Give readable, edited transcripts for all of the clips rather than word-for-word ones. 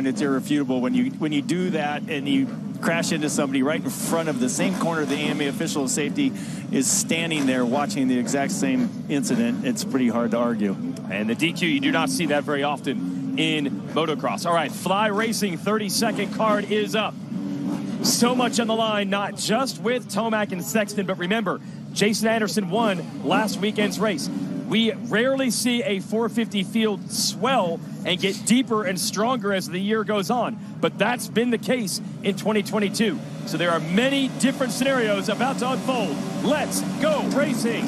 and it's irrefutable when you do that and you crash into somebody right in front of the same corner. The AMA official of safety is standing there watching the exact same incident. It's pretty hard to argue. And the DQ, you do not see that very often in motocross. All right, Fly Racing 30-second card is up. So much on the line, not just with Tomac and Sexton, but remember, Jason Anderson won last weekend's race. We rarely see a 450 field swell and get deeper and stronger as the year goes on, but that's been the case in 2022. So there are many different scenarios about to unfold. Let's go racing.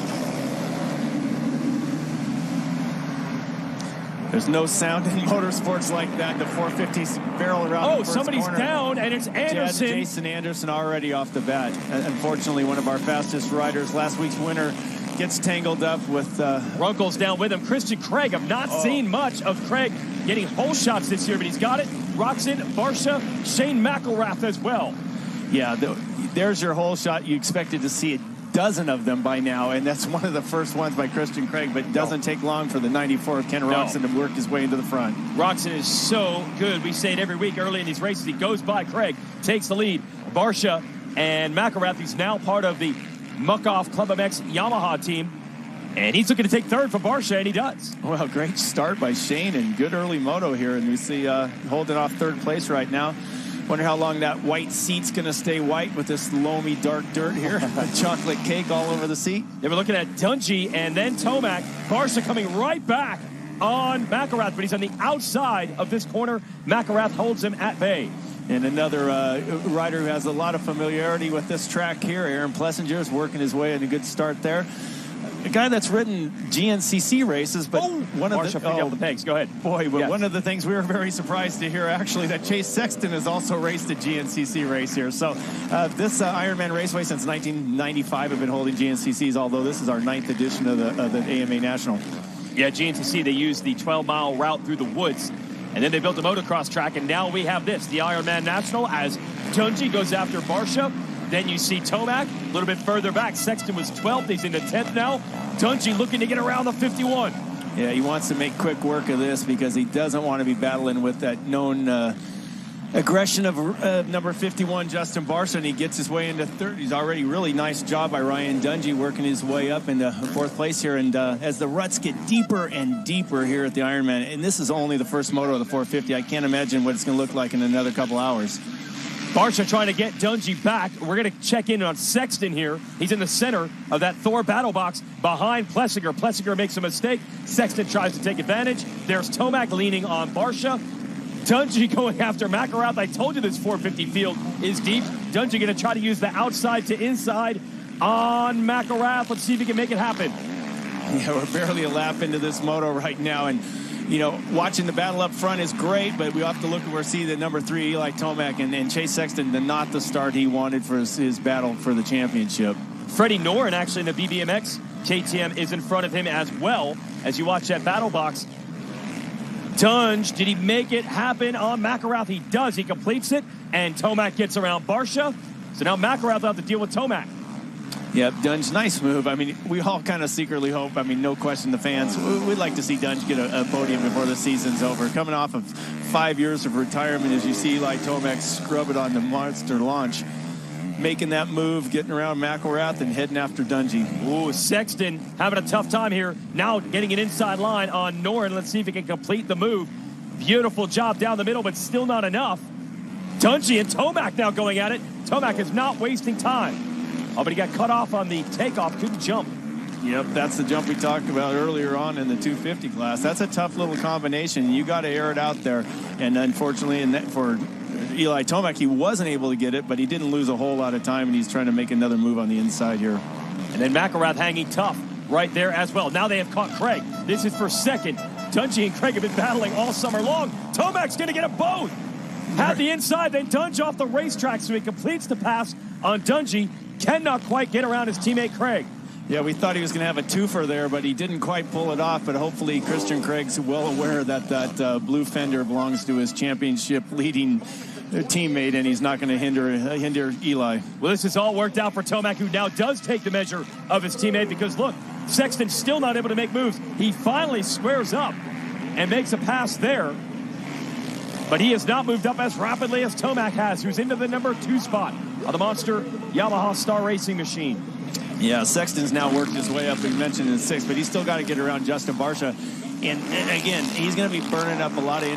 There's no sound in motorsports like that. The 450's barrel around the first somebody's corner. down, and it's Anderson. Jason Anderson already off the bat. Unfortunately, one of our fastest riders, last week's winner, gets tangled up with... Runkle's down with him. Christian Craig, I've not seen much of Craig getting hole shots this year, but he's got it. Roczen, Barsha, Shane McElrath as well. Yeah, there's your hole shot. You expected to see a dozen of them by now, and that's one of the first ones by Christian Craig, but it doesn't take long for the 94 Ken Roczen to work his way into the front. Roczen is so good. We say it every week early in these races. He goes by Craig, takes the lead. Barsha and McElrath, he's now part of the Muck-Off Club MX Yamaha team, and he's looking to take third for Barsha, and he does. Well, great start by Shane, and good early moto here, and we see holding off third place right now. Wonder how long that white seat's going to stay white with this loamy dark dirt here. Chocolate cake all over the seat. They were looking at Dungey and then Tomac. Barsha coming right back on McElrath, but he's on the outside of this corner. McElrath holds him at bay. And another rider who has a lot of familiarity with this track here, Aaron Plessinger, is working his way in a good start there. A guy that's ridden GNCC races, but one of the pegs. Go ahead. Boy, but one of the things we were very surprised to hear, actually, that Chase Sexton has also raced a GNCC race here. So this Ironman Raceway since 1995 have been holding GNCCs, although this is our 9th edition of the AMA National. Yeah, GNCC, they used the 12-mile route through the woods, and then they built a motocross track, and now we have this, the Ironman National, as Dungey goes after Barsha. Then you see Tomac a little bit further back. Sexton was 12th. He's into 10th now. Dungey looking to get around the 51. Yeah, he wants to make quick work of this because he doesn't want to be battling with that known aggression of number 51, Justin Barsha, and he gets his way into third. He's already really nice job by Ryan Dungey working his way up into fourth place here. And as the ruts get deeper and deeper here at the Ironman, and this is only the first moto of the 450, I can't imagine what it's going to look like in another couple hours. Barsha trying to get Dungey back. We're going to check in on Sexton here. He's in the center of that Thor battle box behind Plessinger. Plessinger makes a mistake. Sexton tries to take advantage. There's Tomac leaning on Barsha. Dungey going after McElrath. I told you this 450 field is deep. Dungey going to try to use the outside to inside on McElrath. Let's see if he can make it happen. Yeah, we're barely a lap into this moto right now, and you know, watching the battle up front is great, but we have to look and see the number 3, Eli Tomac, and Chase Sexton, not the start he wanted for his battle for the championship. Freddie Noren, actually, in the BBMX KTM, is in front of him as well as you watch that battle box. Dunge, did he make it happen on McElrath? He does. He completes it, and Tomac gets around Barsha. So now McElrath will have to deal with Tomac. Yep, Dunge, nice move. I mean, we all kind of secretly hope, I mean, no question, the fans, we'd like to see Dunge get a podium before the season's over. Coming off of 5 years of retirement, as you see Eli Tomac scrub it on the monster launch, making that move, getting around McElrath and heading after Dungey. Ooh, Sexton having a tough time here. Now getting an inside line on Noren. Let's see if he can complete the move. Beautiful job down the middle, but still not enough. Dungey and Tomac now going at it. Tomac is not wasting time. Oh, but he got cut off on the takeoff, couldn't jump. Yep, that's the jump we talked about earlier on in the 250 class. That's a tough little combination. You got to air it out there. And unfortunately, for Eli Tomac, he wasn't able to get it, but he didn't lose a whole lot of time, and he's trying to make another move on the inside here. And then McElrath hanging tough right there as well. Now they have caught Craig. This is for second. Dungey and Craig have been battling all summer long. Tomac's going to get them both. Had the inside, then Dunge off the racetrack, so he completes the pass on Dungey. Cannot quite get around his teammate Craig. Yeah, we thought he was going to have a twofer there, but he didn't quite pull it off. But hopefully Christian Craig's well aware that that blue fender belongs to his championship leading teammate, and he's not going to hinder Eli. Well, this has all worked out for Tomac, who now does take the measure of his teammate, because look, Sexton's still not able to make moves. He finally squares up and makes a pass there. But he has not moved up as rapidly as Tomac has, who's into the number 2 spot of the monster Yamaha Star Racing machine. Yeah, Sexton's now worked his way up, we mentioned in 6th, but he's still got to get around Justin Barcia. And again, he's going to be burning up a lot of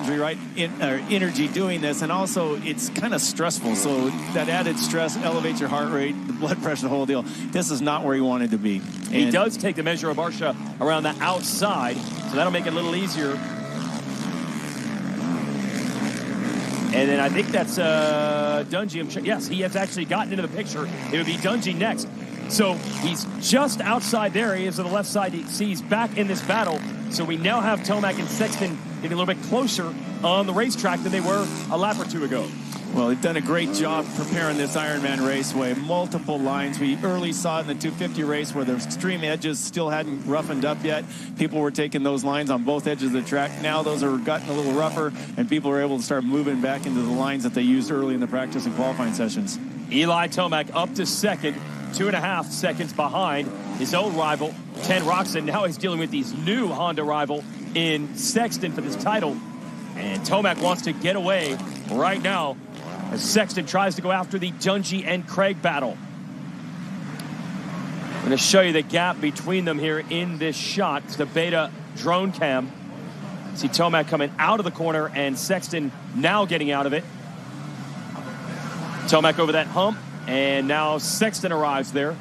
energy doing this, and also it's kind of stressful. So that added stress elevates your heart rate, the blood pressure, the whole deal. This is not where he wanted to be. And he does take the measure of Barcia around the outside, so that'll make it a little easier. And then I think that's Dungey. Yes, he has actually gotten into the picture. It would be Dungey next. So he's just outside there. He is to the left side. He's back in this battle. So we now have Tomac and Sexton getting a little bit closer on the racetrack than they were a lap or 2 ago. Well, they've done a great job preparing this Ironman Raceway. Multiple lines. We early saw in the 250 race where the extreme edges still hadn't roughened up yet. People were taking those lines on both edges of the track. Now those are gotten a little rougher, and people are able to start moving back into the lines that they used early in the practice and qualifying sessions. Eli Tomac up to second, 2.5 seconds behind his old rival, Ken Roczen. Now he's dealing with his new Honda rival in Sexton for this title. And Tomac wants to get away right now as Sexton tries to go after the Dungey and Craig battle. I'm going to show you the gap between them here in this shot. It's the beta drone cam. See Tomac coming out of the corner and Sexton now getting out of it. Tomac over that hump, and now Sexton arrives there.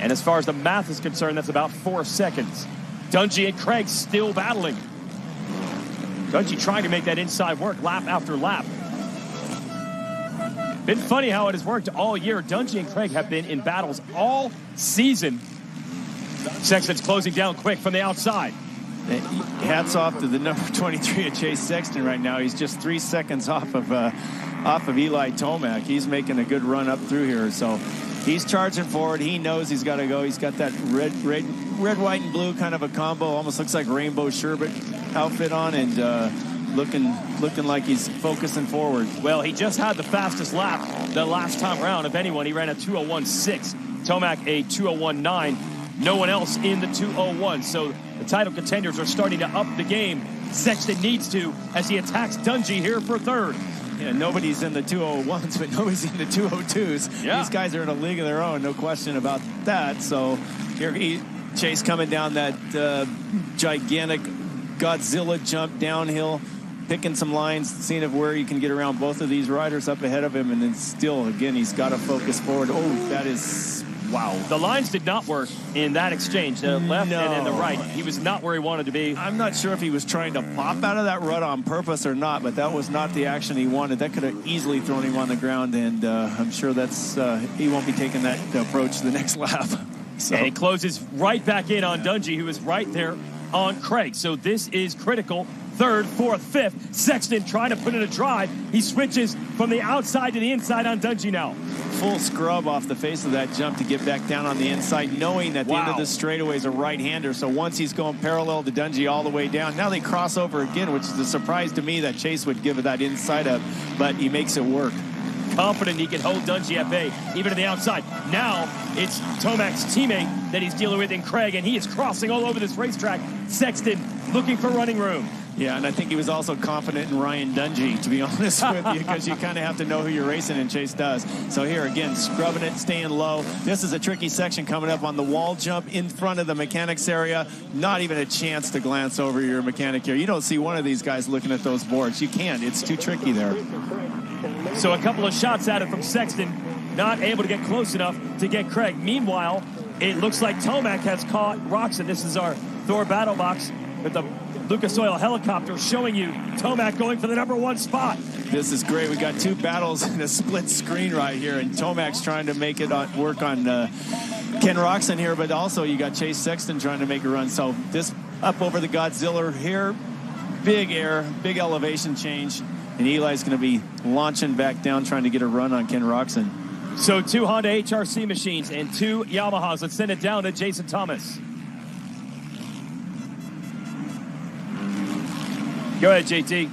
And as far as the math is concerned, that's about 4 seconds. Dungey and Craig still battling. Dungey trying to make that inside work lap after lap. Been funny how it has worked all year. Dungey and Craig have been in battles all season. Sexton's closing down quick from the outside. Hats off to the number 23 of Chase Sexton right now. He's just 3 seconds off of Eli Tomac. He's making a good run up through here. So he's charging forward. He knows he's got to go. He's got that red, white, and blue kind of a combo. Almost looks like Rainbow Sherbet outfit on, and looking like he's focusing forward. Well, he just had the fastest lap the last time around. If anyone, he ran a 2:01.6. Tomac a 2:01.9. No one else in the 2:01. So the title contenders are starting to up the game. Sexton needs to as he attacks Dungey here for third. Yeah, nobody's in the 2:01s, but nobody's in the 2:02s. Yeah. These guys are in a league of their own, no question about that. So here Chase coming down that gigantic Godzilla jump downhill, picking some lines, seeing of where you can get around both of these riders up ahead of him, and then still, again, he's got to focus forward. Oh, that is, wow. The lines did not work in that exchange, the left and then the right. He was not where he wanted to be. I'm not sure if he was trying to pop out of that rut on purpose or not, but that was not the action he wanted. That could have easily thrown him on the ground, and I'm sure that's he won't be taking that approach the next lap. So. And he closes right back in on Dungey, who is right there on Craig. So this is critical. Third, fourth, fifth. Sexton trying to put in a drive. He switches from the outside to the inside on Dungey now. Full scrub off the face of that jump to get back down on the inside, knowing that the end of the straightaway is a right-hander. So once he's going parallel to Dungey all the way down, now they cross over again, which is a surprise to me that Chase would give it that inside up, but he makes it work. Confident he can hold Dungey at bay, even to the outside. Now it's Tomac's teammate that he's dealing with in Craig, and he is crossing all over this racetrack. Sexton looking for running room. Yeah, and I think he was also confident in Ryan Dungey, to be honest with you, because you kind of have to know who you're racing, and Chase does. So here, again, scrubbing it, staying low. This is a tricky section coming up on the wall jump in front of the mechanics area. Not even a chance to glance over your mechanic here. You don't see one of these guys looking at those boards. You can't. It's too tricky there. So a couple of shots at it from Sexton, not able to get close enough to get Craig. Meanwhile, it looks like Tomac has caught Roczen. This is our Thor battle box with the Lucas Oil helicopter showing you Tomac going for the number 1 spot. This is great. We got 2 battles in a split screen right here, and Tomac's trying to make it work on Ken Roczen here, but also you got Chase Sexton trying to make a run. So this up over the Godzilla here, big air, big elevation change, and Eli's going to be launching back down trying to get a run on Ken Roczen. So 2 Honda HRC machines and 2 Yamahas. Let's send it down to Jason Thomas. Go ahead, JT.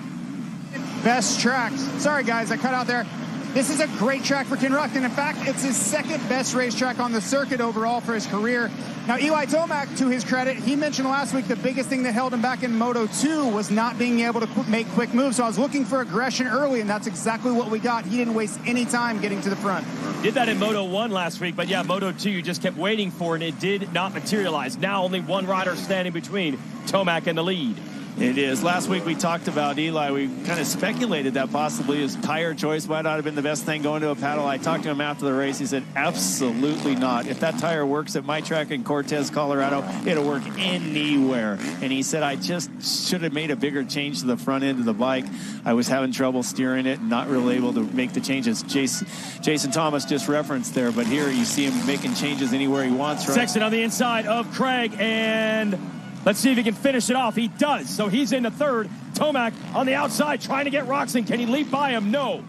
Best tracks. Sorry, guys, I cut out there. this is a great track for Ken Roczen. In fact, it's his second best racetrack on the circuit overall for his career. Now, Eli Tomac, to his credit, he mentioned last week the biggest thing that held him back in Moto2 was not being able to make quick moves. So I was looking for aggression early, and that's exactly what we got. He didn't waste any time getting to the front. Did that in Moto1 last week, but yeah, Moto2 you just kept waiting for, and it did not materialize. Now only one rider standing between Tomac and the lead. It is. Last week we talked about Eli. We kind of speculated that possibly his tire choice might not have been the best thing going to a paddle. I talked to him after the race. He said, absolutely not. If that tire works at my track in Cortez, Colorado, it'll work anywhere. And he said, I just should have made a bigger change to the front end of the bike. I was having trouble steering it and not really able to make the changes Jason Thomas just referenced there. But here you see him making changes anywhere he wants. Right? Sexton on the inside of Craig, and let's see if he can finish it off. He does. So he's in the third. Tomac on the outside trying to get Roczen. Can he leap by him? No.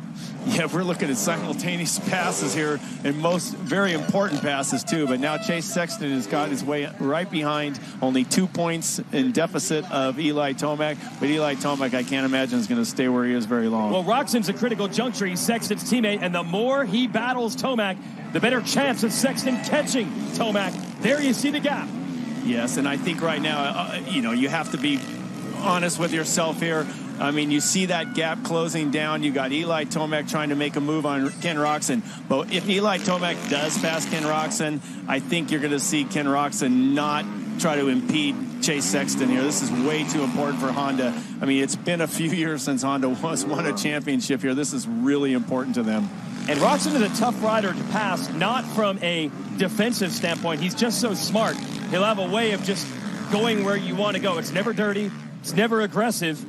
Yeah, we're looking at simultaneous passes here, and most very important passes too. But now Chase Sexton has got his way right behind, only 2 points in deficit of Eli Tomac. But Eli Tomac, I can't imagine, is going to stay where he is very long. Well, Roczen's a critical juncture. He's Sexton's teammate, and the more he battles Tomac, the better chance of Sexton catching Tomac. There you see the gap. Yes, and I think right now, you have to be honest with yourself here. I mean, you see that gap closing down. You got Eli Tomac trying to make a move on Ken Roczen. But if Eli Tomac does pass Ken Roczen, I think you're going to see Ken Roczen not try to impede Chase Sexton here. This is way too important for Honda. I mean, it's been a few years since Honda won a championship here. This is really important to them. And Roczen is a tough rider to pass, not from a defensive standpoint. He's just so smart. He'll have a way of just going where you want to go. It's never dirty. It's never aggressive.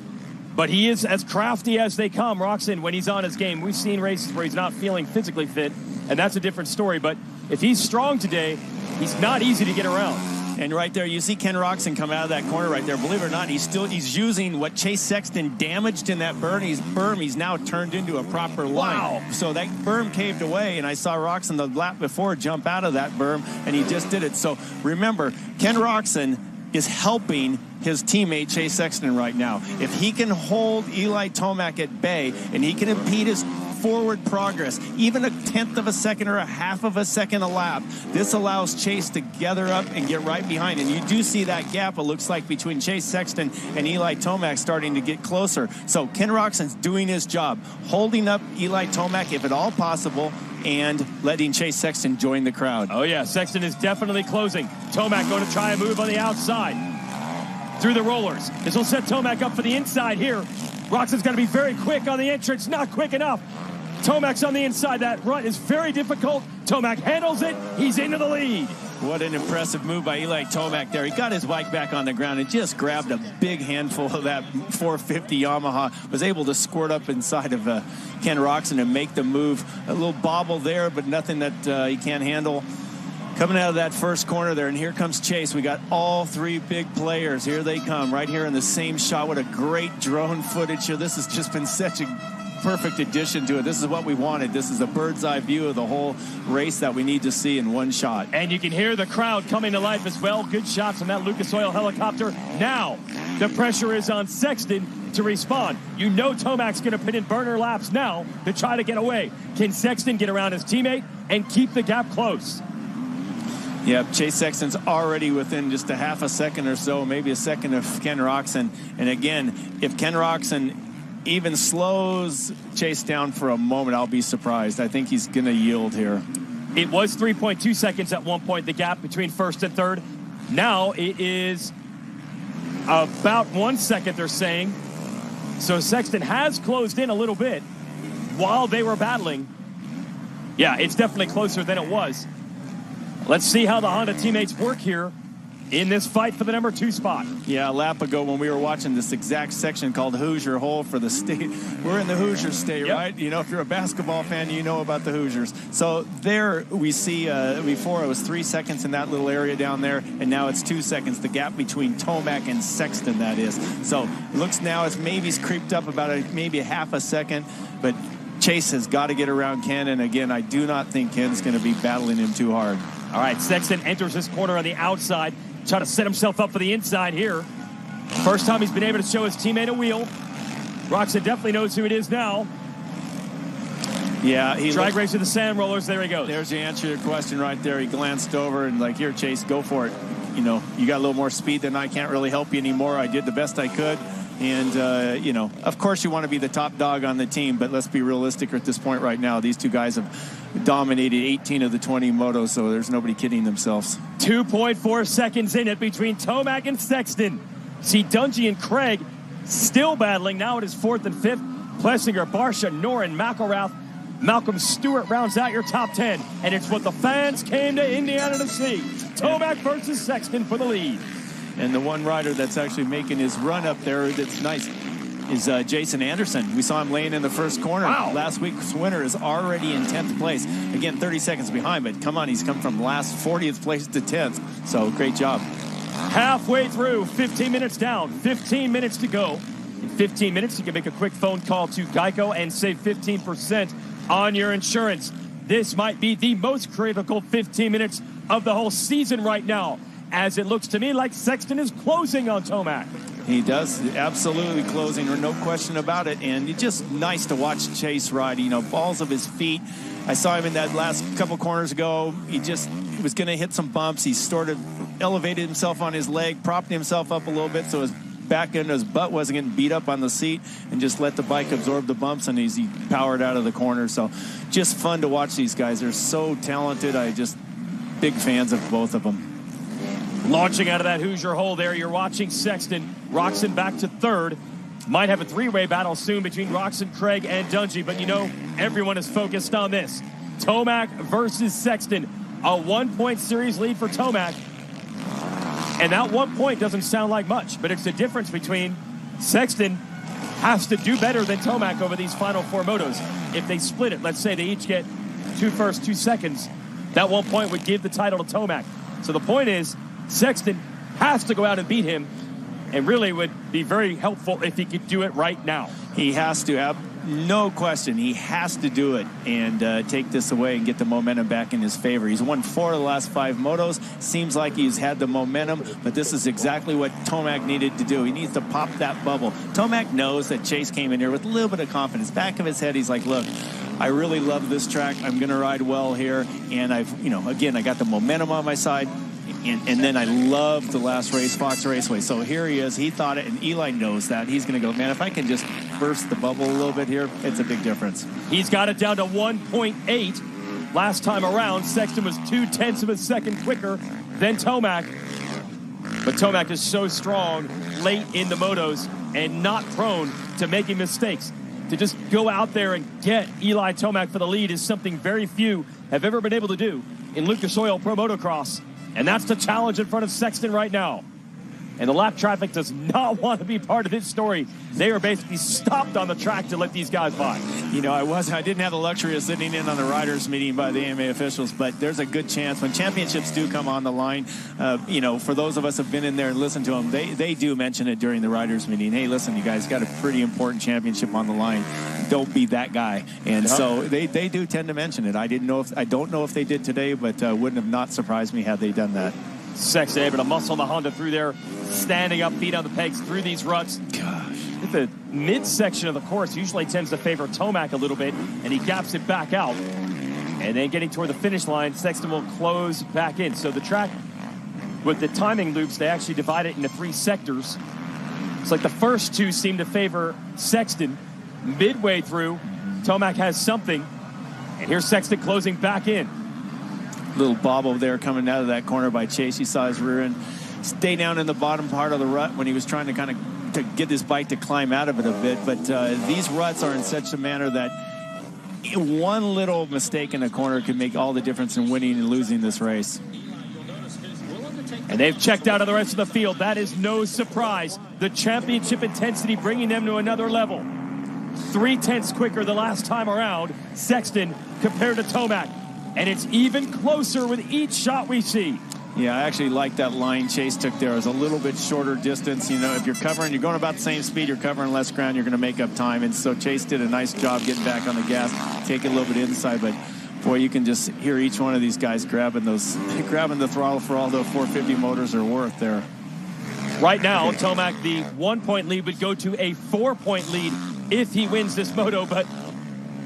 But he is as crafty as they come, Roczen, when he's on his game. We've seen races where he's not feeling physically fit, and that's a different story. But if he's strong today, he's not easy to get around. And right there, you see Ken Roczen come out of that corner right there. Believe it or not, he's using what Chase Sexton damaged in that berm. He's now turned into a proper line. Wow. So that berm caved away, and I saw Roczen the lap before jump out of that berm, and he just did it. So remember, Ken Roczen is helping his teammate Chase Sexton right now. If he can hold Eli Tomac at bay and he can impede his forward progress, even a tenth of a second or a half of a second a lap, this allows Chase to gather up and get right behind. And you do see that gap, it looks like, between Chase Sexton and Eli Tomac starting to get closer. So Ken Roczen's doing his job, holding up Eli Tomac if at all possible, and letting Chase Sexton join the crowd. Oh, yeah, Sexton is definitely closing. Tomac going to try a move on the outside through the rollers. This will set Tomac up for the inside here. Roczen's got to be very quick on the entrance. Not quick enough. Tomac's on the inside. That run is very difficult. Tomac handles it. He's into the lead. What an impressive move by Eli Tomac there. He got his bike back on the ground and just grabbed a big handful of that 450 Yamaha. Was able to squirt up inside of Ken Roczen and make the move. A little bobble there, but nothing that he can't handle. Coming out of that first corner there, and here comes Chase. We got all three big players. Here they come, right here in the same shot. What a great drone footage here. This has just been such a perfect addition to it. This is what we wanted. This is a bird's eye view of the whole race that we need to see in one shot. And you can hear the crowd coming to life as well. Good shots on that Lucas Oil helicopter. Now the pressure is on Sexton to respond. You know Tomac's going to put in burner laps now to try to get away. Can Sexton get around his teammate and keep the gap close? Yeah, Chase Sexton's already within just a half a second or so, maybe a second of Ken Roczen. And again, if Ken Roczen even slows Chase down for a moment, I'll be surprised. I think he's going to yield here. It was 3.2 seconds at one point, the gap between first and third. Now it is about 1 second, they're saying. So Sexton has closed in a little bit while they were battling. Yeah, it's definitely closer than it was. Let's see how the Honda teammates work here in this fight for the number 2 spot. Yeah, a lap ago when we were watching this exact section called Hoosier Hole for the state. We're in the Hoosier state, yep. Right? You know, if you're a basketball fan, you know about the Hoosiers. So there we see before it was 3 seconds in that little area down there, and now it's 2 seconds, the gap between Tomac and Sexton, that is. So it looks now as maybe it's creeped up about maybe a half a second, but Chase has got to get around Ken, and again, I do not think Ken's going to be battling him too hard. All right, Sexton enters this corner on the outside, trying to set himself up for the inside here. First time he's been able to show his teammate a wheel. Roczen definitely knows who it is now. Yeah, drag race to the sand rollers. There he goes. There's the answer to your question right there. He glanced over and like, here, Chase, go for it. You know, you got a little more speed than I can't really help you anymore. I did the best I could. And, you know, of course you want to be the top dog on the team, but let's be realistic at this point right now. These two guys have dominated 18 of the 20 motos, so there's nobody kidding themselves. 2.4 seconds in it between Tomac and Sexton. See Dungey and Craig still battling. Now it is 4th and 5th. Plessinger, Barsha, Noren, McElrath, Malcolm Stewart rounds out your top 10. And it's what the fans came to Indiana to see. Tomac versus Sexton for the lead. And the one rider that's actually making his run up there that's nice is Jason Anderson. We saw him laying in the first corner. Wow. Last week's winner is already in 10th place. Again, 30 seconds behind, but come on, he's come from last 40th place to 10th. So great job. Halfway through, 15 minutes down, 15 minutes to go. In 15 minutes, you can make a quick phone call to Geico and save 15% on your insurance. This might be the most critical 15 minutes of the whole season right now, as it looks to me like Sexton is closing on Tomac. He does, absolutely closing, or no question about it. And it's just nice to watch Chase ride, you know, balls of his feet. I saw him in that last couple corners ago. He was going to hit some bumps. He sort of elevated himself on his leg, propped himself up a little bit so his back end of his butt wasn't getting beat up on the seat, and just let the bike absorb the bumps, and he powered out of the corner. So just fun to watch these guys. They're so talented. I just big fans of both of them. Launching out of that Hoosier hole there, you're watching Sexton. Roczen back to 3rd. Might have a 3-way battle soon between Roczen, Craig, and Dungey, but you know, everyone is focused on this. Tomac versus Sexton. A 1-point series lead for Tomac. And that 1 point doesn't sound like much, but it's the difference between Sexton has to do better than Tomac over these final 4 motos. If they split it, let's say they each get 2 firsts, 2 seconds, that 1 point would give the title to Tomac. So the point is, Sexton has to go out and beat him, and really would be very helpful if he could do it right now. He has to have no question. He has to do it and take this away and get the momentum back in his favor. He's won 4 of the last 5 motos. Seems like he's had the momentum, but this is exactly what Tomac needed to do. He needs to pop that bubble. Tomac knows that Chase came in here with a little bit of confidence. Back of his head, he's like, look, I really love this track. I'm going to ride well here. And again, I got the momentum on my side. And then I loved the last race, Fox Raceway. So here he is. He thought it, and Eli knows that. He's going to go, man, if I can just burst the bubble a little bit here, it's a big difference. He's got it down to 1.8 last time around. Sexton was 0.2 of a second quicker than Tomac. But Tomac is so strong late in the motos and not prone to making mistakes. To just go out there and get Eli Tomac for the lead is something very few have ever been able to do in Lucas Oil Pro Motocross. And that's the challenge in front of Sexton right now. And the lap traffic does not want to be part of this story. They are basically stopped on the track to let these guys by. You know, I didn't have the luxury of sitting in on the riders meeting by the AMA officials, but there's a good chance when championships do come on the line, you know, for those of us who have been in there and listened to them, they do mention it during the riders meeting. Hey, listen, you guys got a pretty important championship on the line. Don't be that guy. And so they do tend to mention it. I don't know if they did today, but wouldn't have not surprised me had they done that. Sexton able to muscle the Honda through there, standing up, feet on the pegs through these ruts. Gosh. The midsection of the course usually tends to favor Tomac a little bit, and he gaps it back out. And then getting toward the finish line, Sexton will close back in. So the track, with the timing loops, they actually divide it into 3 sectors. It's like the first 2 seem to favor Sexton. Midway through, Tomac has something, and here's Sexton closing back in. Little bobble there coming out of that corner by Chase. You saw his rear end stay down in the bottom part of the rut when he was trying to get his bike to climb out of it a bit. But these ruts are in such a manner that one little mistake in a corner can make all the difference in winning and losing this race. And they've checked out of the rest of the field. That is no surprise. The championship intensity bringing them to another level. 0.3 quicker the last time around, Sexton compared to Tomac. And it's even closer with each shot we see. Yeah, I actually like that line Chase took there. It was a little bit shorter distance. You know, if you're going about the same speed, you're covering less ground, you're going to make up time. And so Chase did a nice job getting back on the gas, taking a little bit inside. But, boy, you can just hear each one of these guys grabbing the throttle for all the 450 motors are worth there. Right now, Tomac, the 1-point lead would go to a 4-point lead if he wins this moto. But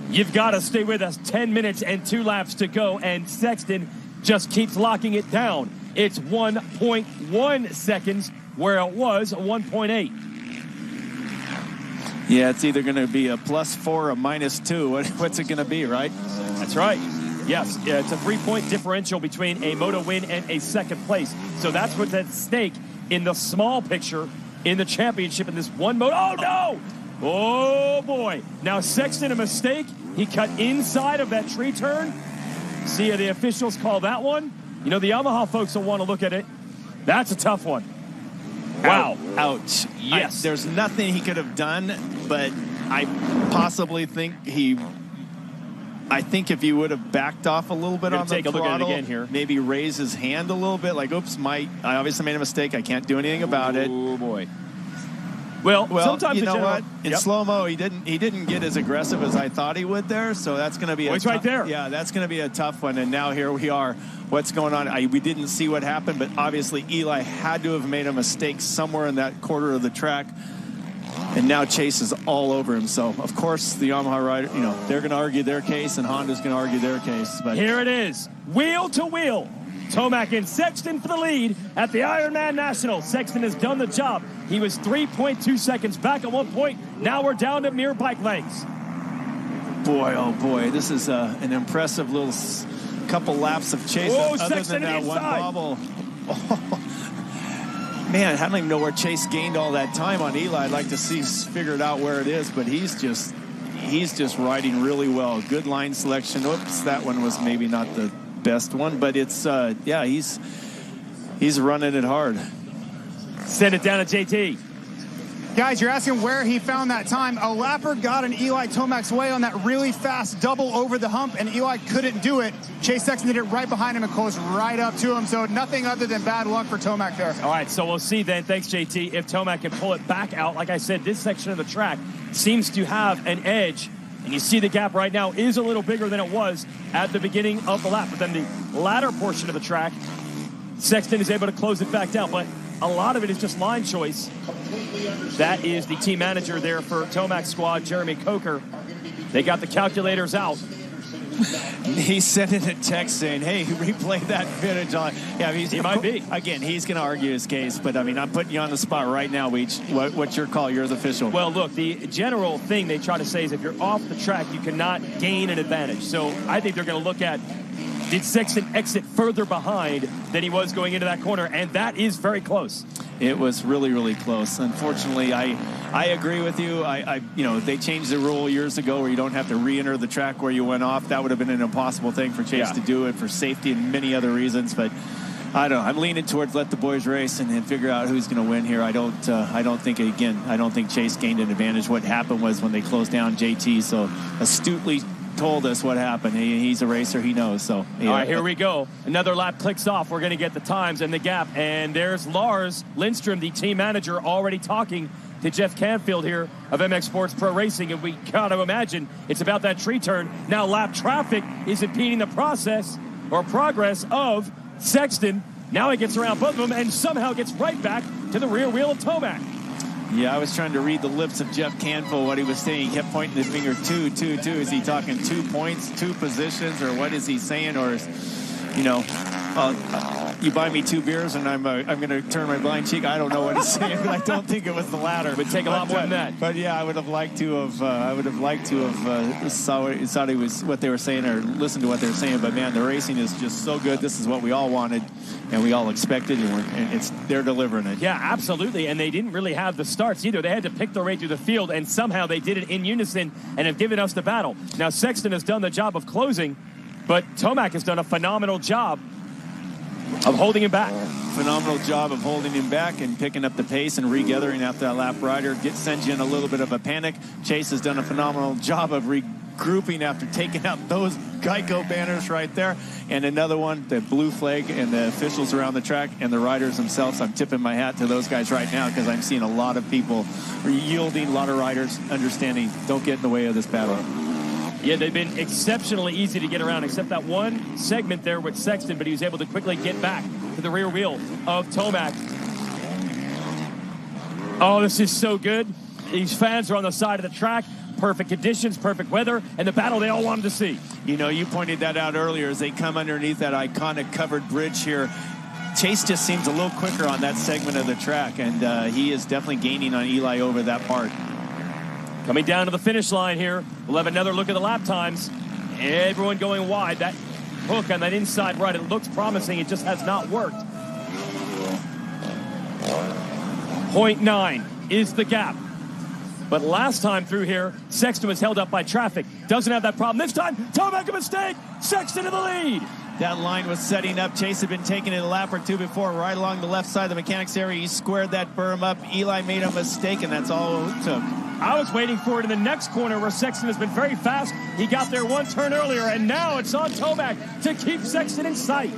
You've got to stay with us. 10 minutes and 2 laps to go, and Sexton just keeps locking it down. It's 1.1 seconds where it was 1.8. Yeah, it's either going to be a +4 or a -2. What's it going to be, right? That's right. Yes, it's a 3-point differential between a moto win and a second place. So that's what's at stake in the small picture in the championship in this one moto. Oh, no! Oh, boy. Now, Sexton, a mistake. He cut inside of that tree turn. See how the officials call that one? You know, the Yamaha folks will want to look at it. That's a tough one. Wow. Ouch. Yes. There's nothing he could have done, but I possibly think I think if he would have backed off a little bit on the take a throttle, look at it again here. maybe raise his hand a little bit, like, oops, I obviously made a mistake. I can't do anything about it. Oh, boy. Well, sometimes you know what? In Yep. slow-mo, he didn't get as aggressive as I thought he would there, so that's going to be he's right there. Yeah, that's going to be a tough one, and now here we are. What's going on? We didn't see what happened, but obviously Eli had to have made a mistake somewhere in that quarter of the track, and now Chase is all over him. So, of course, the Yamaha rider, they're going to argue their case, and Honda's going to argue their case. But here it is, wheel to wheel. Tomac and Sexton for the lead at the Ironman National. Sexton has done the job. He was 3.2 seconds back at one point. Now we're down to mere bike lengths. Boy, oh boy, this is an impressive little couple laps of Chase. Oh, other Sexton than that one inside. bobble. Oh, man, I don't even know where Chase gained all that time on Eli. I'd like to figure it out where it is, but he's just riding really well. Good line selection. Oops, that one was maybe not the best one, but it's he's running it hard. Send it down to JT. Guys, you're asking where he found that time. A lapper got in Eli Tomac's way on that really fast double over the hump, and Eli couldn't do it. Chase Sexton did it right behind him and closed right up to him, so nothing other than bad luck for Tomac there. All right, so we'll see then, thanks JT, if Tomac can pull it back out. Like I said, this section of the track seems to have an edge, and you see the gap right now is a little bigger than it was at the beginning of the lap. But then the latter portion of the track, Sexton is able to close it back down, but a lot of it is just line choice. That is the team manager there for Tomac's squad, Jeremy Coker. They got the calculators out. He sent in a text saying, hey, replay that footage on. Yeah, he might be. Again, he's going to argue his case, but I mean, I'm putting you on the spot right now, Weech. What's your call? You're the official. Well, look, the general thing they try to say is if you're off the track, you cannot gain an advantage. So I think they're going to look at, did Sexton exit further behind than he was going into that corner? And that is very close. It was really, really close. Unfortunately, I agree with you. They changed the rule years ago where you don't have to re-enter the track where you went off. That would have been an impossible thing for Chase to do it for safety and many other reasons. But I don't know. I'm leaning towards let the boys race and figure out who's going to win here. I don't think Chase gained an advantage. What happened was when they closed down JT so astutely told us what happened. He's a racer. He knows. So yeah. All right, here we go. Another lap clicks off. We're going to get the times and the gap. And there's Lars Lindstrom, the team manager, already talking to Jeff Canfield here of MX Sports Pro Racing. And we got to imagine it's about that tree turn. Now lap traffic is impeding the progress of Sexton. Now he gets around both of them and somehow gets right back to the rear wheel of Tomac. Yeah, I was trying to read the lips of Jeff Canfield, what he was saying. He kept pointing his finger, two. Is he talking 2 points, 2 positions, or what is he saying? Or is, you buy me 2 beers and I'm going to turn my blind cheek. I don't know what he's saying, but I don't think it was the latter. It would take a lot more than that. But yeah, I would have liked to have saw what they were saying or listened to what they were saying. But man, the racing is just so good. This is what we all wanted and we all expected, and they're delivering it. Yeah, absolutely. And they didn't really have the starts either. They had to pick their way through the field, and somehow they did it in unison and have given us the battle. Now Sexton has done the job of closing, but Tomac has done a phenomenal job of holding him back. Phenomenal job of holding him back and picking up the pace and regathering after that lap rider. Sends you in a little bit of a panic. Chase has done a phenomenal job of regrouping after taking out those Geico banners right there. And another one, the blue flag and the officials around the track and the riders themselves. I'm tipping my hat to those guys right now because I'm seeing a lot of people yielding, a lot of riders understanding, don't get in the way of this battle. Yeah, they've been exceptionally easy to get around, except that one segment there with Sexton, but he was able to quickly get back to the rear wheel of Tomac. Oh, this is so good. These fans are on the side of the track. perfect conditions, perfect weather, and the battle they all wanted to see. You know, you pointed that out earlier as they come underneath that iconic covered bridge here. Chase just seems a little quicker on that segment of the track, and he is definitely gaining on Eli over that part. Coming down to the finish line here, we'll have another look at the lap times. Everyone going wide. That hook on that inside right, it looks promising. It just has not worked. 0.9 is the gap. But last time through here, Sexton was held up by traffic. Doesn't have that problem this time. Tomac, a mistake. Sexton in the lead. That line was setting up. Chase had been taking it a lap or two before, right along the left side of the mechanics area. He squared that berm up. Eli made a mistake, and that's all it took. I was waiting for it in the next corner where Sexton has been very fast. He got there one turn earlier, and now it's on Tomac to keep Sexton in sight.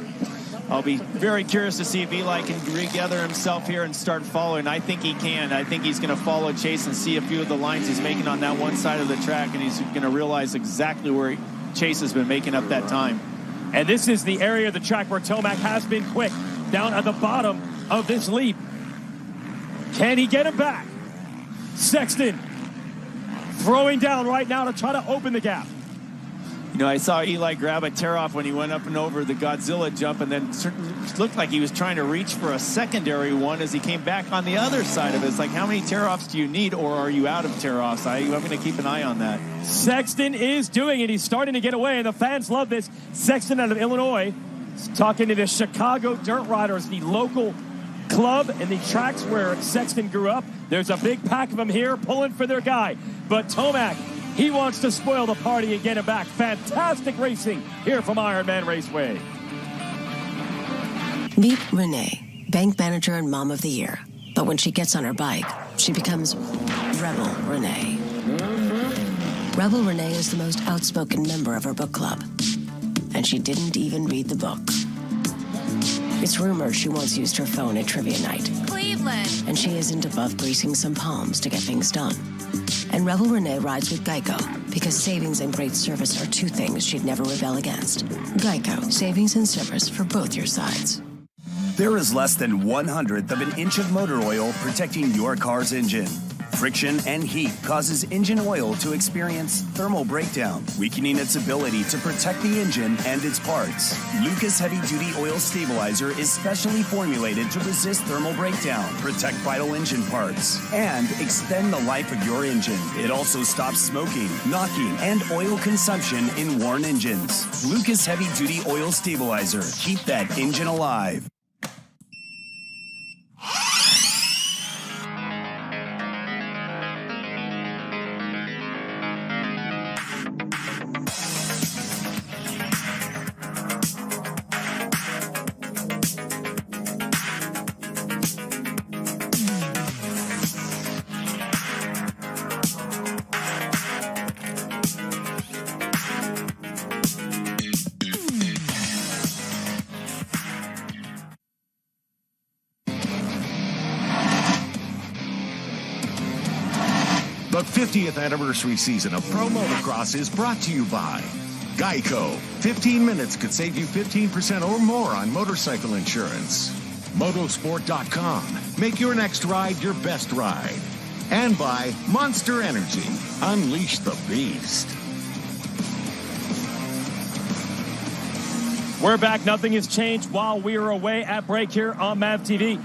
I'll be very curious to see if Eli can regather himself here and start following. I think he can. I think he's going to follow Chase and see a few of the lines he's making on that one side of the track, and he's going to realize exactly where Chase has been making up that time. And this is the area of the track where Tomac has been quick, down at the bottom of this leap. Can he get it back? Sexton throwing down right now to try to open the gap. You know, I saw Eli grab a tear-off when he went up and over the Godzilla jump, and then it looked like he was trying to reach for a secondary one as he came back on the other side of it. It's like, how many tear-offs do you need, or are you out of tear-offs? I'm going to keep an eye on that. Sexton is doing it. He's starting to get away, and the fans love this. Sexton out of Illinois talking to the Chicago Dirt Riders, the local club and the tracks where Sexton grew up. There's a big pack of them here pulling for their guy. But Tomac, he wants to spoil the party and get him back. Fantastic racing here from Ironman Raceway. Meet Renee, bank manager and mom of the year. But when she gets on her bike, she becomes Rebel Renee. Rebel Renee is the most outspoken member of her book club. And she didn't even read the book. It's rumored she once used her phone at trivia night. Cleveland. And she isn't above greasing some palms to get things done. And Rebel Renee rides with Geico because savings and great service are two things she'd never rebel against. Geico, savings and service for both your sides. There is less than 1/100th of an inch of motor oil protecting your car's engine. Friction and heat causes engine oil to experience thermal breakdown, weakening its ability to protect the engine and its parts. Lucas Heavy Duty Oil Stabilizer is specially formulated to resist thermal breakdown, protect vital engine parts, and extend the life of your engine. It also stops smoking, knocking, and oil consumption in worn engines. Lucas Heavy Duty Oil Stabilizer. Keep that engine alive. The 50th anniversary season of Pro Motocross is brought to you by Geico. 15 minutes could save you 15% or more on motorcycle insurance. Motosport.com. Make your next ride your best ride. And by Monster Energy. Unleash the beast. We're back. Nothing has changed while we are away at break here on MAV TV.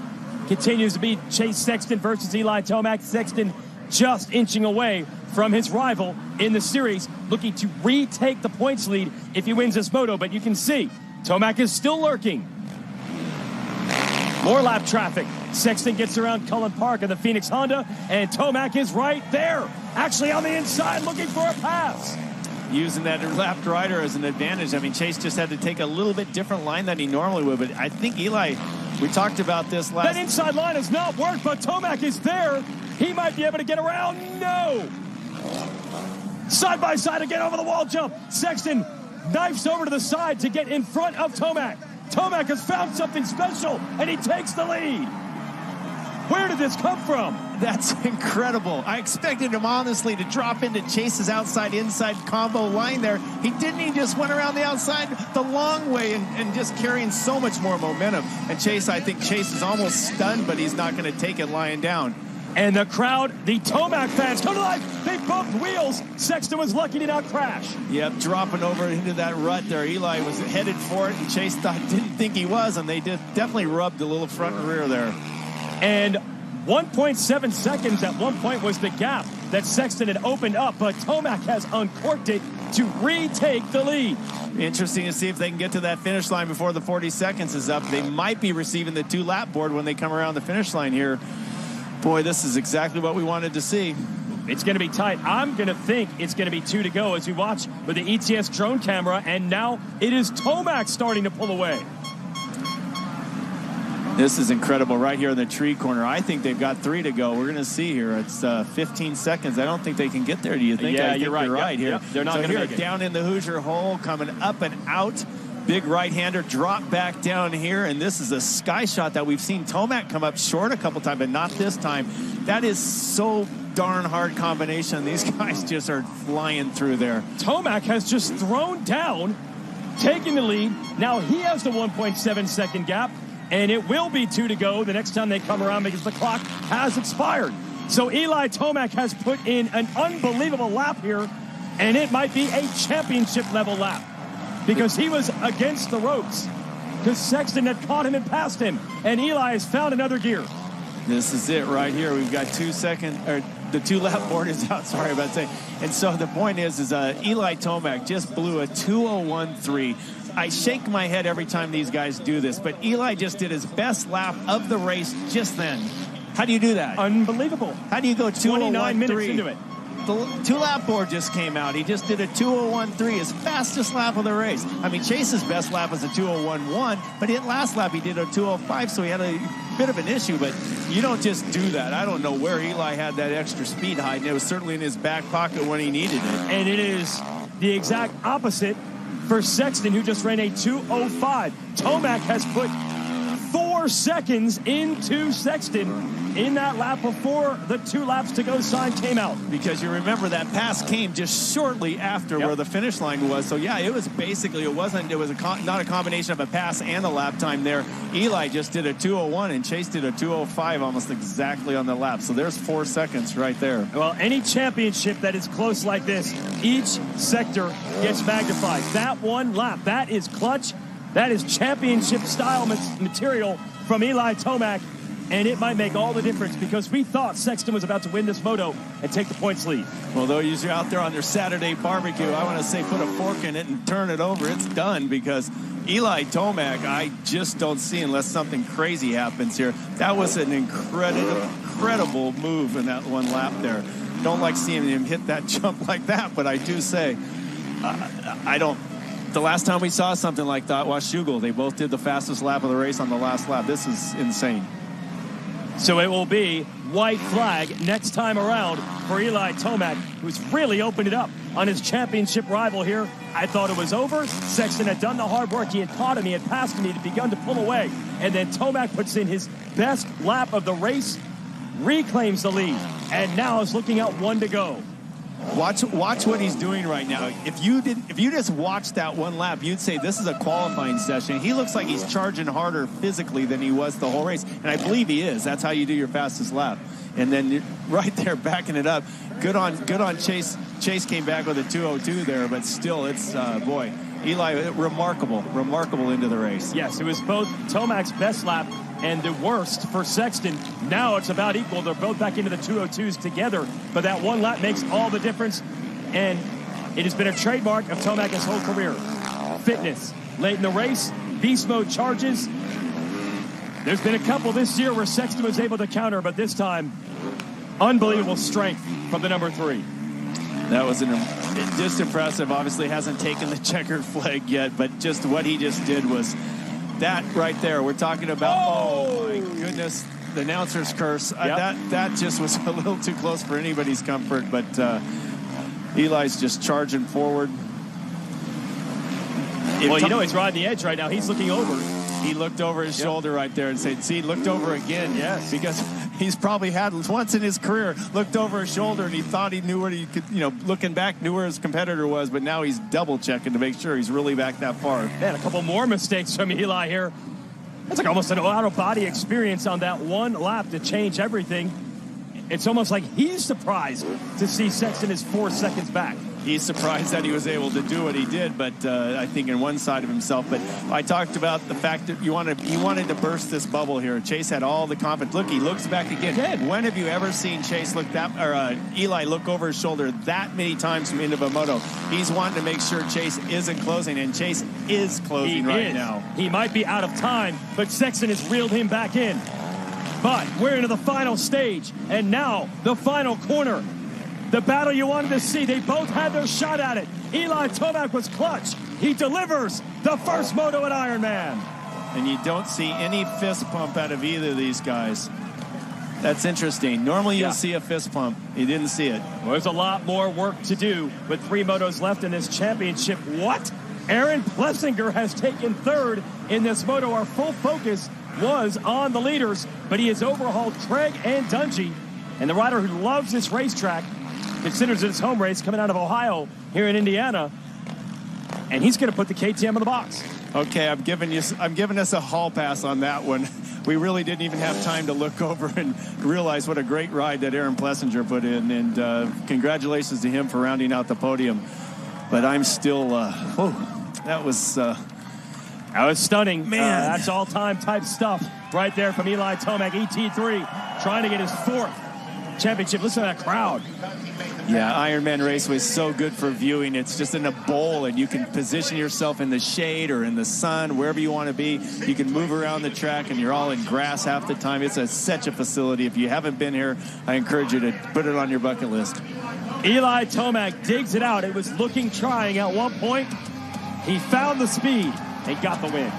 Continues to be Chase Sexton versus Eli Tomac. Sexton just inching away from his rival in the series, looking to retake the points lead if he wins this moto. But you can see Tomac is still lurking. More lap traffic. Sexton gets around Cullen Park in the Phoenix Honda, and Tomac is right there, actually on the inside looking for a pass. Using that left rider as an advantage. I mean, Chase just had to take a little bit different line than he normally would, but I think Eli, we talked about this last... That inside line has not worked, but Tomac is there. He might be able to get around. No! Side by side again over the wall jump. Sexton knifes over to the side to get in front of Tomac. Tomac has found something special, and he takes the lead. Where did this come from? That's incredible. I expected him, honestly, to drop into Chase's outside-inside combo line there. He didn't. He just went around the outside the long way and just carrying so much more momentum. And Chase, I think Chase is almost stunned, but he's not going to take it lying down. And the crowd, the Tomac fans, come to life. They bumped wheels. Sexton was lucky to not crash. Yep, dropping over into that rut there. Eli was headed for it, and Chase didn't think he was, and they definitely rubbed a little front and rear there. And 1.7 seconds at one point was the gap that Sexton had opened up, but Tomac has uncorked it to retake the lead. Interesting to see if they can get to that finish line before the 40 seconds is up. They might be receiving the 2-lap board when they come around the finish line here. Boy, this is exactly what we wanted to see. It's going to be tight. I'm going to think it's going to be 2 to go as we watch with the ETS drone camera, and now it is Tomac starting to pull away. This is incredible right here in the tree corner. I think they've got 3 to go. We're going to see here. It's 15 seconds. I don't think they can get there. Do you think? Yeah, you're right here. Yep. They're not going to make it. Down in the Hoosier hole, coming up and out. Big right-hander drop back down here, and this is a sky shot that we've seen Tomac come up short a couple times, but not this time. That is so darn hard combination. These guys just are flying through there. Tomac has just thrown down, taking the lead. Now he has the 1.7 second gap, and it will be 2 to go the next time they come around because the clock has expired. So Eli Tomac has put in an unbelievable lap here, and it might be a championship level lap, because he was against the ropes, because Sexton had caught him and passed him, and Eli has found another gear. This is it right here. We've got the 2-lap board is out. Sorry about saying. And so the point is Eli Tomac just blew a 2:01.3. I shake my head every time these guys do this, but Eli just did his best lap of the race just then. How do you do that? Unbelievable. How do you go 29 minutes 2:01.3? into it. The 2-lap board just came out. He just did a 2:01.3, his fastest lap of the race. I mean, Chase's best lap was a 2:01.1, but last lap he did a 2:05, so he had a bit of an issue, but you don't just do that. I don't know where Eli had that extra speed hiding. It was certainly in his back pocket when he needed it. And it is the exact opposite for Sexton, who just ran a 2:05. Tomac has put 4 seconds into Sexton in that lap before the 2 laps to go sign came out. Because you remember that pass came just shortly after where the finish line was. So yeah, it was basically, not a combination of a pass and a lap time there. Eli just did a 2:01 and Chase did a 2:05 almost exactly on the lap. So there's 4 seconds right there. Well, any championship that is close like this, each sector gets magnified. That one lap, that is clutch. That is championship style material from Eli Tomac. And it might make all the difference, because we thought Sexton was about to win this moto and take the points lead. Well, those are out there on their Saturday barbecue, I want to say put a fork in it and turn it over. It's done, because Eli Tomac, I just don't see unless something crazy happens here. That was an incredible move in that one lap there. Don't like seeing him hit that jump like that, but I do say, the last time we saw something like that was Schugel. They both did the fastest lap of the race on the last lap. This is insane. So it will be white flag next time around for Eli Tomac, who's really opened it up on his championship rival here. I thought it was over. Sexton had done the hard work. He had caught him. He had passed him. He had begun to pull away. And then Tomac puts in his best lap of the race, reclaims the lead, and now is looking at 1 to go. Watch what he's doing right now. If you just watched that one lap, you'd say this is a qualifying session. He looks like he's charging harder physically than he was the whole race, and I believe he is. That's how you do your fastest lap. And then right there, backing it up. Good on Chase. Chase came back with a 2:02 there, but still, it's boy, Eli, remarkable into the race. Yes, it was both Tomac's best lap and the worst for Sexton. Now it's about equal. They're both back into the 2:02s together, but that one lap makes all the difference, and it has been a trademark of Tomac his whole career. Fitness. Late in the race, beast mode charges. There's been a couple this year where Sexton was able to counter, but this time, unbelievable strength from the number 3. That was just impressive. Obviously hasn't taken the checkered flag yet, but just what he just did was that right there. We're talking about, oh my goodness, the announcer's curse. That just was a little too close for anybody's comfort, but Eli's just charging forward. Well, he's riding the edge right now. He's looking over. He looked over his shoulder right there and said, see, looked over again. Yes. Because he's probably had once in his career, looked over his shoulder and he thought he knew where he could, looking back, knew where his competitor was, but now he's double checking to make sure he's really back that far. Man, a couple more mistakes from Eli here. That's like almost an out-of-body experience on that one lap to change everything. it's almost like he's surprised to see Sexton is 4 seconds back. He's surprised that he was able to do what he did, but I think in one side of himself. But I talked about the fact that he wanted to burst this bubble here. Chase had all the confidence. Look, he looks back again. When have you ever seen Chase look Eli look over his shoulder that many times from into a moto? He's wanting to make sure Chase isn't closing, and Chase is closing now. He might be out of time, but Sexton has reeled him back in. But we're into the final stage, and now the final corner. The battle you wanted to see. They both had their shot at it. Eli Tomac was clutch. He delivers the first moto at Ironman. And you don't see any fist pump out of either of these guys. That's interesting. Normally you'll see a fist pump. You didn't see it. Well, there's a lot more work to do with 3 motos left in this championship. What? Aaron Plessinger has taken 3rd in this moto. Our full focus was on the leaders, but he has overhauled Craig and Dungey. And the rider who loves this racetrack considers it his home race coming out of Ohio here in Indiana, and he's going to put the KTM in the box. Okay, I'm giving us a hall pass on that one. We really didn't even have time to look over and realize what a great ride that Aaron Plessinger put in, and congratulations to him for rounding out the podium. But I'm still, that was stunning. Man, that's all-time type stuff right there from Eli Tomac, ET3, trying to get his 4th championship. Listen to that crowd. Yeah, Ironman Raceway is so good for viewing. It's just in a bowl, and you can position yourself in the shade or in the sun, wherever you want to be. You can move around the track, and you're all in grass half the time. It's such a facility. If you haven't been here, I encourage you to put it on your bucket list. Eli Tomac digs it out. It was looking trying at one point. He found the speed and got the win.